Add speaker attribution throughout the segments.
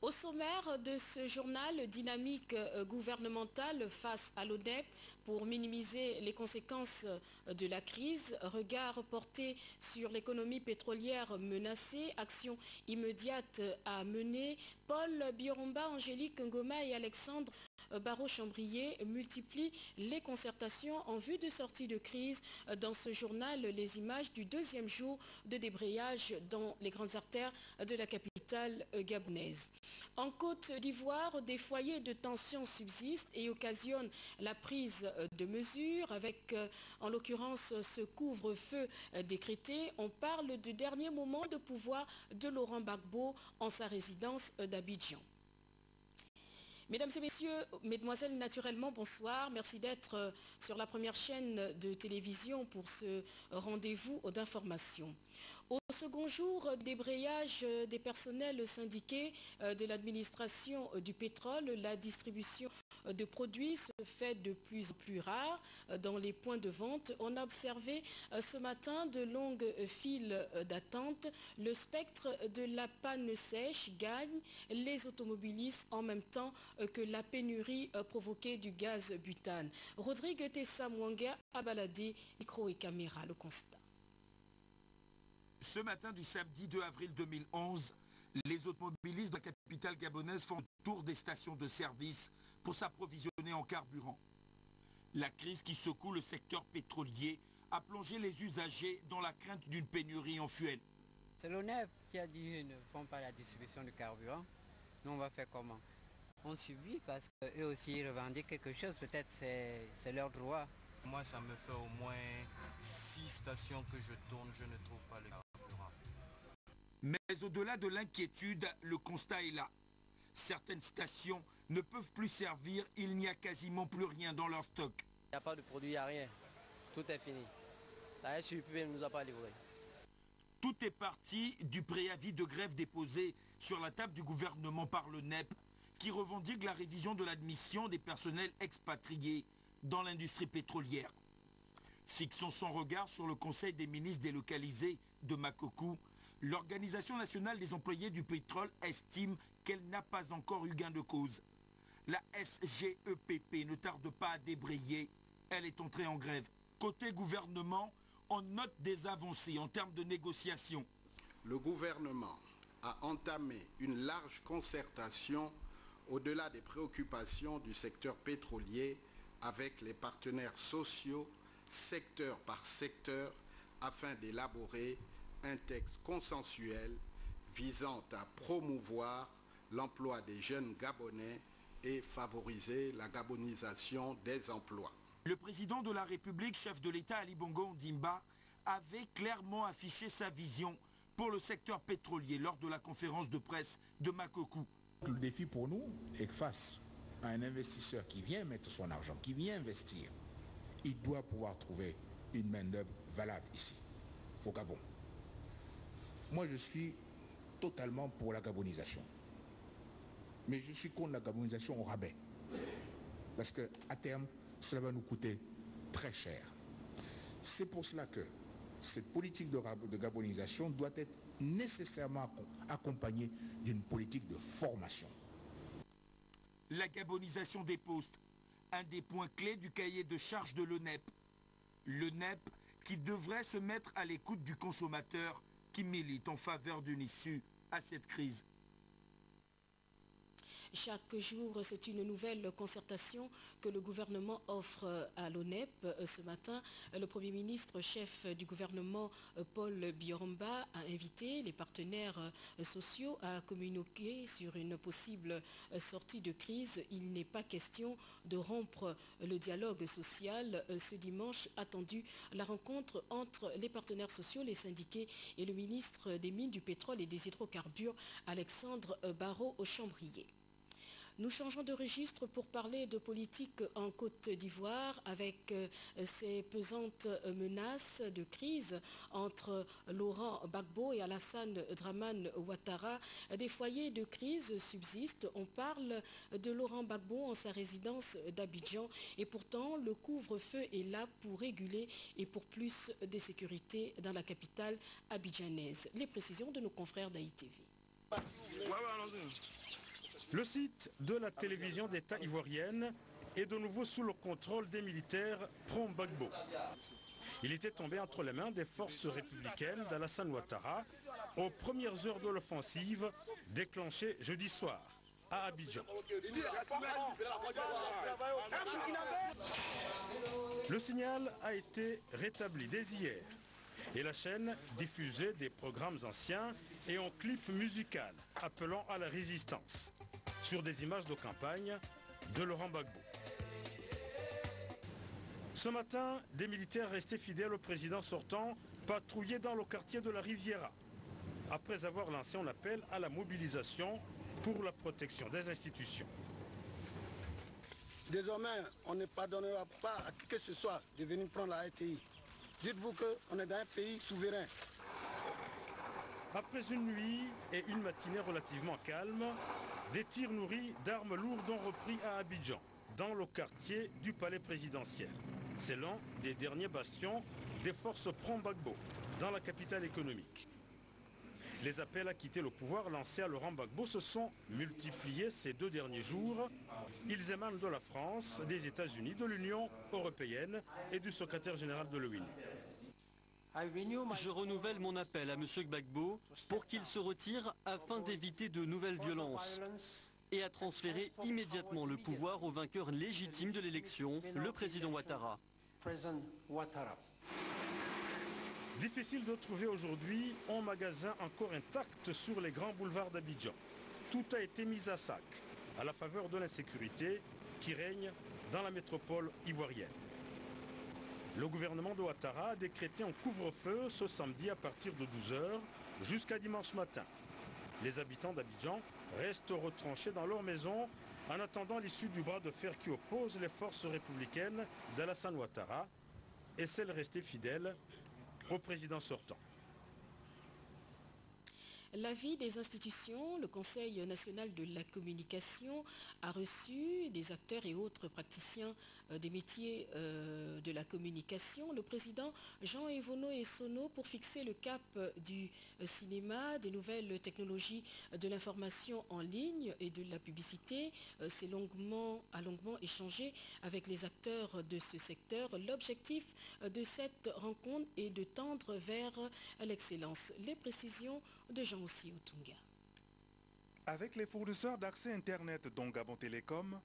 Speaker 1: Au sommaire de ce journal, dynamique gouvernementale face à l'ONEP pour minimiser les conséquences de la crise, regard porté sur l'économie pétrolière menacée, action immédiate à mener. Paul Bioromba, Angélique Ngoma et Alexandre Barraud-Chambrier multiplient les concertations en vue de sortie de crise. Dans ce journal, les images du deuxième jour de débrayage dans les grandes artères de la capitale gabonaise. En Côte d'Ivoire, des foyers de tension subsistent et occasionnent la prise de mesures avec, en l'occurrence, ce couvre-feu décrété. On parle du dernier moment de pouvoir de Laurent Gbagbo en sa résidence d'Abidjan. Mesdames et messieurs, mesdemoiselles, naturellement, bonsoir. Merci d'être sur la première chaîne de télévision pour ce rendez-vous d'information. Au second jour débrayage des personnels syndiqués de l'administration du pétrole, la distribution de produits se fait de plus en plus rare dans les points de vente. On a observé ce matin de longues files d'attente. Le spectre de la panne sèche gagne les automobilistes en même temps que la pénurie provoquée du gaz butane. Rodrigue Tessa Mwanga a baladé micro et caméra, le constat.
Speaker 2: Ce matin du samedi 2 avril 2011, les automobilistes de la capitale gabonaise font le tour des stations de service pour s'approvisionner en carburant. La crise qui secoue le secteur pétrolier a plongé les usagers dans la crainte d'une pénurie en fuel.
Speaker 3: C'est l'ONEP qui a dit qu'ils ne font pas la distribution de carburant. Nous, on va faire comment? On subit parce qu'eux aussi ils revendiquent quelque chose. Peut-être c'est leur droit.
Speaker 4: Moi, ça me fait au moins 6 stations que je tourne, je ne trouve pas le carburant.
Speaker 2: Mais au-delà de l'inquiétude, le constat est là. Certaines stations ne peuvent plus servir, il n'y a quasiment plus rien dans leur stock.
Speaker 5: Il n'y a pas de produit, il n'y a rien. Tout est fini. La SUP ne nous a pas livré.
Speaker 2: Tout est parti du préavis de grève déposé sur la table du gouvernement par le NEP, qui revendique la révision de l'admission des personnels expatriés dans l'industrie pétrolière. Fixons son regard sur le Conseil des ministres délocalisé de Makokou. L'Organisation nationale des employés du pétrole estime qu'elle n'a pas encore eu gain de cause. La SGEPP ne tarde pas à débrayer. Elle est entrée en grève. Côté gouvernement, on note des avancées en termes de négociation.
Speaker 6: Le gouvernement a entamé une large concertation au-delà des préoccupations du secteur pétrolier avec les partenaires sociaux, secteur par secteur, afin d'élaborer un texte consensuel visant à promouvoir l'emploi des jeunes Gabonais et favoriser la gabonisation des emplois.
Speaker 2: Le président de la République, chef de l'État Ali Bongo Ondimba, avait clairement affiché sa vision pour le secteur pétrolier lors de la conférence de presse de Makokou.
Speaker 7: Le défi pour nous est que face à un investisseur qui vient mettre son argent, qui vient investir, il doit pouvoir trouver une main-d'œuvre valable ici, au Gabon. Moi, je suis totalement pour la gabonisation. Mais je suis contre la gabonisation au rabais. Parce qu'à terme, cela va nous coûter très cher. C'est pour cela que cette politique de gabonisation doit être nécessairement accompagnée d'une politique de formation.
Speaker 2: La gabonisation des postes, un des points clés du cahier de charge de l'ONEP. Le NEP qui devrait se mettre à l'écoute du consommateur qui milite en faveur d'une issue à cette crise.
Speaker 1: Chaque jour, c'est une nouvelle concertation que le gouvernement offre à l'ONEP. Ce matin, le Premier ministre, chef du gouvernement, Paul Bioromba, a invité les partenaires sociaux à communiquer sur une possible sortie de crise. Il n'est pas question de rompre le dialogue social. Ce dimanche, attendu la rencontre entre les partenaires sociaux, les syndiqués et le ministre des Mines, du Pétrole et des Hydrocarbures, Alexandre Barraud-Chambrier. Nous changeons de registre pour parler de politique en Côte d'Ivoire avec ces pesantes menaces de crise entre Laurent Gbagbo et Alassane Dramane Ouattara. Des foyers de crise subsistent. On parle de Laurent Gbagbo en sa résidence d'Abidjan et pourtant le couvre-feu est là pour réguler et pour plus de sécurité dans la capitale abidjanaise. Les précisions de nos confrères d'AITV.
Speaker 8: Le site de la télévision d'État ivoirienne est de nouveau sous le contrôle des militaires pro-Gbagbo. Il était tombé entre les mains des forces républicaines d'Alassane Ouattara aux premières heures de l'offensive déclenchée jeudi soir à Abidjan. Le signal a été rétabli dès hier et la chaîne diffusait des programmes anciens et en clip musical appelant à la résistance sur des images de campagne de Laurent Gbagbo. Ce matin, des militaires restés fidèles au président sortant patrouillaient dans le quartier de la Riviera après avoir lancé un appel à la mobilisation pour la protection des institutions.
Speaker 9: Désormais, on ne pardonnera pas à qui que ce soit de venir prendre la RTI. Dites-vous qu'on est dans un pays souverain.
Speaker 8: Après une nuit et une matinée relativement calme, des tirs nourris d'armes lourdes ont repris à Abidjan, dans le quartier du palais présidentiel. C'est l'un des derniers bastions des forces pro-Gbagbo dans la capitale économique. Les appels à quitter le pouvoir lancés à Laurent Gbagbo se sont multipliés ces 2 derniers jours. Ils émanent de la France, des États-Unis, de l'Union européenne et du secrétaire général de l'ONU.
Speaker 10: Je renouvelle mon appel à M. Gbagbo pour qu'il se retire afin d'éviter de nouvelles violences et à transférer immédiatement le pouvoir au vainqueur légitime de l'élection, le président Ouattara.
Speaker 8: Difficile de trouver aujourd'hui un magasin encore intact sur les grands boulevards d'Abidjan. Tout a été mis à sac à la faveur de l'insécurité qui règne dans la métropole ivoirienne. Le gouvernement de Ouattara a décrété un couvre-feu ce samedi à partir de 12h jusqu'à dimanche matin. Les habitants d'Abidjan restent retranchés dans leurs maisons en attendant l'issue du bras de fer qui oppose les forces républicaines d'Alassane Ouattara et celles restées fidèles au président sortant.
Speaker 1: L'avis des institutions, le Conseil national de la communication a reçu des acteurs et autres praticiens des métiers de la communication. Le président Jean-Evono Essono pour fixer le cap du cinéma, des nouvelles technologies de l'information en ligne et de la publicité. C'est longuement échangé avec les acteurs de ce secteur. L'objectif de cette rencontre est de tendre vers l'excellence. Les précisions de Jean aussi Otunga.
Speaker 11: Avec les fournisseurs d'accès Internet dont Gabon Télécom,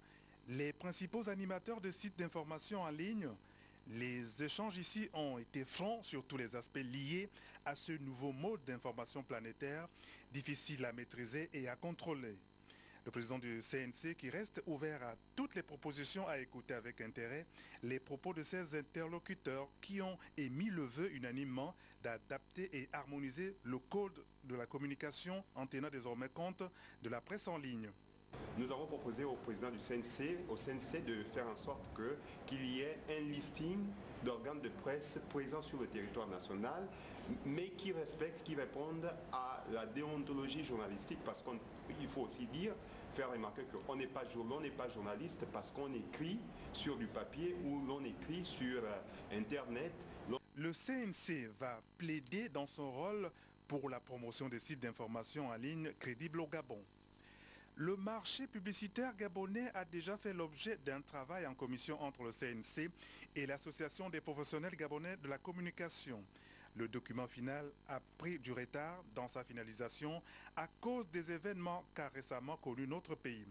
Speaker 11: les principaux animateurs de sites d'information en ligne, les échanges ici ont été francs sur tous les aspects liés à ce nouveau mode d'information planétaire, difficile à maîtriser et à contrôler. Le président du CNC qui reste ouvert à toutes les propositions à écouter avec intérêt les propos de ses interlocuteurs qui ont émis le vœu unanimement d'adapter et harmoniser le code de la communication en tenant désormais compte de la presse en ligne.
Speaker 12: Nous avons proposé au président du CNC, de faire en sorte qu'il y ait un listing d'organes de presse présents sur le territoire national, mais qui respectent, qui répondent à la déontologie journalistique, parce qu'il faut aussi faire remarquer qu'on n'est pas journaliste parce qu'on écrit sur du papier ou l'on écrit sur Internet.
Speaker 11: Le CNC va plaider dans son rôle pour la promotion des sites d'information en ligne crédibles au Gabon. Le marché publicitaire gabonais a déjà fait l'objet d'un travail en commission entre le CNC et l'Association des professionnels gabonais de la communication. Le document final a pris du retard dans sa finalisation à cause des événements qu'a récemment connus notre pays.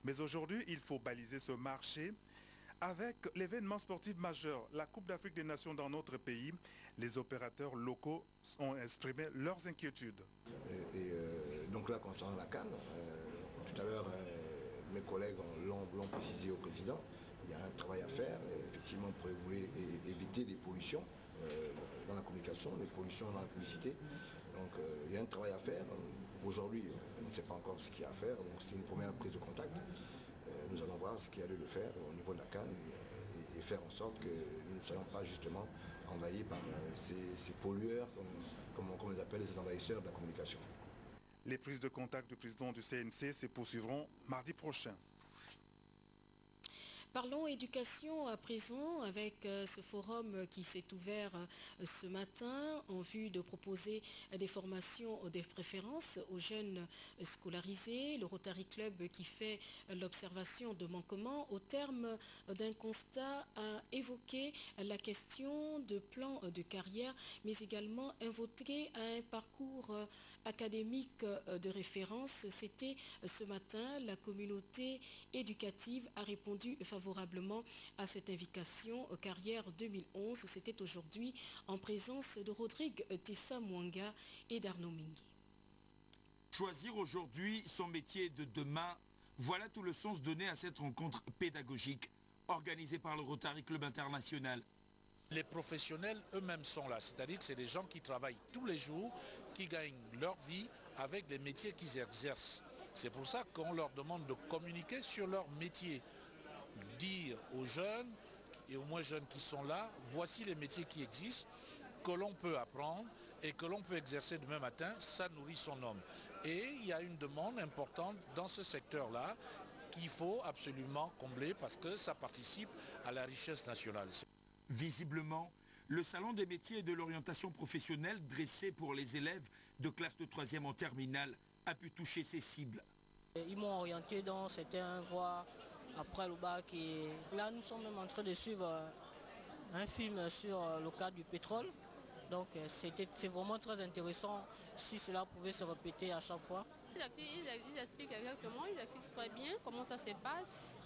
Speaker 11: Mais aujourd'hui, il faut baliser ce marché. Avec l'événement sportif majeur, la Coupe d'Afrique des Nations dans notre pays, les opérateurs locaux ont exprimé leurs inquiétudes.
Speaker 13: Donc là, concernant la CAN, tout à l'heure, mes collègues l'ont précisé au président, il y a un travail à faire, effectivement, pour éviter des pollutions dans la communication, les pollutions dans la publicité. Donc il y a un travail à faire. Aujourd'hui, on ne sait pas encore ce qu'il y a à faire, donc c'est une première prise de contact. Nous allons voir ce qu'il y a lieu de faire au niveau de la CAN et faire en sorte que nous ne soyons pas justement envahis par ces pollueurs, comme on les appelle, ces envahisseurs de la communication.
Speaker 11: Les prises de contact du président du CNC se poursuivront mardi prochain.
Speaker 1: Parlons éducation à présent avec ce forum qui s'est ouvert ce matin en vue de proposer des formations des préférences aux jeunes scolarisés. Le Rotary Club qui fait l'observation de manquements au terme d'un constat a évoqué la question de plan de carrière mais également invoqué un parcours académique de référence. C'était ce matin, la communauté éducative a répondu favorablement à cette invitation carrière 2011. C'était aujourd'hui en présence de Rodrigue Tessa Mwanga et d'Arnaud Mingi.
Speaker 2: Choisir aujourd'hui son métier de demain, voilà tout le sens donné à cette rencontre pédagogique organisée par le Rotary Club International.
Speaker 14: Les professionnels eux-mêmes sont là, c'est-à-dire que c'est des gens qui travaillent tous les jours, qui gagnent leur vie avec les métiers qu'ils exercent. C'est pour ça qu'on leur demande de communiquer sur leur métier. Dire aux jeunes et aux moins jeunes qui sont là, voici les métiers qui existent, que l'on peut apprendre et que l'on peut exercer demain matin, ça nourrit son homme. Et il y a une demande importante dans ce secteur-là qu'il faut absolument combler parce que ça participe à la richesse nationale.
Speaker 2: Visiblement, le salon des métiers et de l'orientation professionnelle dressé pour les élèves de classe de 3e en terminale a pu toucher ses cibles.
Speaker 15: Ils m'ont orienté dans certaines voies après le bac et là nous sommes même en train de suivre un film sur le cas du pétrole. Donc c'est vraiment très intéressant si cela pouvait se répéter à chaque fois.
Speaker 16: Ils expliquent exactement, ils expliquent très bien comment ça se passe.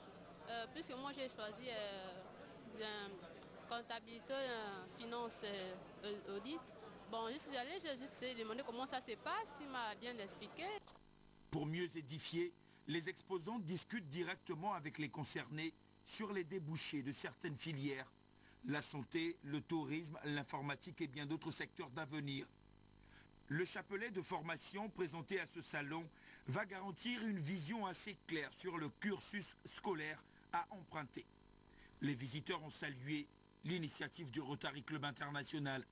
Speaker 16: Puisque moi j'ai choisi comptabilité, finance, audit. Bon, je suis allée, j'ai juste demandé comment ça se passe, il m'a bien expliqué.
Speaker 2: Pour mieux édifier, les exposants discutent directement avec les concernés sur les débouchés de certaines filières, la santé, le tourisme, l'informatique et bien d'autres secteurs d'avenir. Le chapelet de formation présenté à ce salon va garantir une vision assez claire sur le cursus scolaire à emprunter. Les visiteurs ont salué l'initiative du Rotary Club International.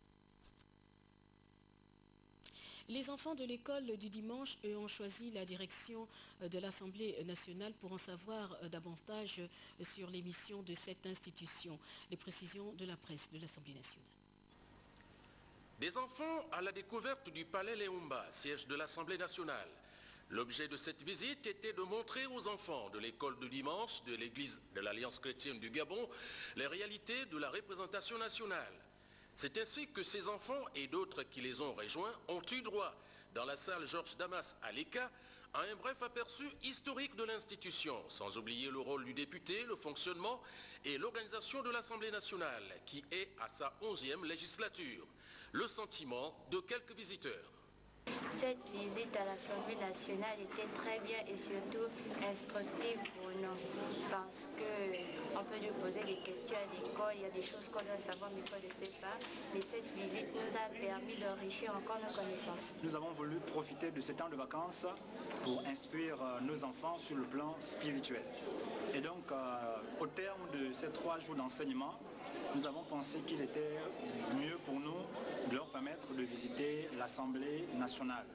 Speaker 1: Les enfants de l'école du dimanche, eux, ont choisi la direction de l'Assemblée nationale pour en savoir davantage sur les missions de cette institution. Les précisions de la presse de l'Assemblée nationale.
Speaker 17: Des enfants à la découverte du palais Léumba, siège de l'Assemblée nationale. L'objet de cette visite était de montrer aux enfants de l'école du dimanche de l'Église de l'Alliance chrétienne du Gabon les réalités de la représentation nationale. C'est ainsi que ces enfants et d'autres qui les ont rejoints ont eu droit, dans la salle Georges Damas à l'ECA, à un bref aperçu historique de l'institution, sans oublier le rôle du député, le fonctionnement et l'organisation de l'Assemblée nationale, qui est à sa 11e législature. Le sentiment de quelques visiteurs.
Speaker 18: Cette visite à l'Assemblée nationale était très bien et surtout instructive pour nous parce qu'on peut lui poser des questions à l'école, il y a des choses qu'on doit savoir mais qu'on ne sait pas. Mais cette visite nous a permis d'enrichir encore nos connaissances.
Speaker 19: Nous avons voulu profiter de ces temps de vacances pour instruire nos enfants sur le plan spirituel. Et donc, au terme de ces 3 jours d'enseignement, nous avons pensé qu'il était mieux pour nous de leur permettre de visiter l'Assemblée nationale.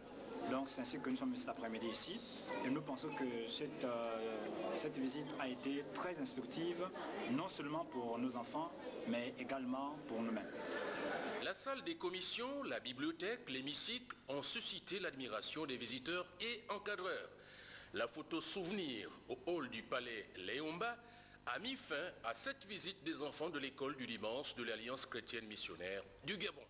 Speaker 19: Donc c'est ainsi que nous sommes cet après-midi ici. Et nous pensons que cette visite a été très instructive, non seulement pour nos enfants, mais également pour nous-mêmes.
Speaker 17: La salle des commissions, la bibliothèque, l'hémicycle ont suscité l'admiration des visiteurs et encadreurs. La photo souvenir au hall du palais Léumba a mis fin à cette visite des enfants de l'école du dimanche de l'Alliance chrétienne missionnaire du Gabon.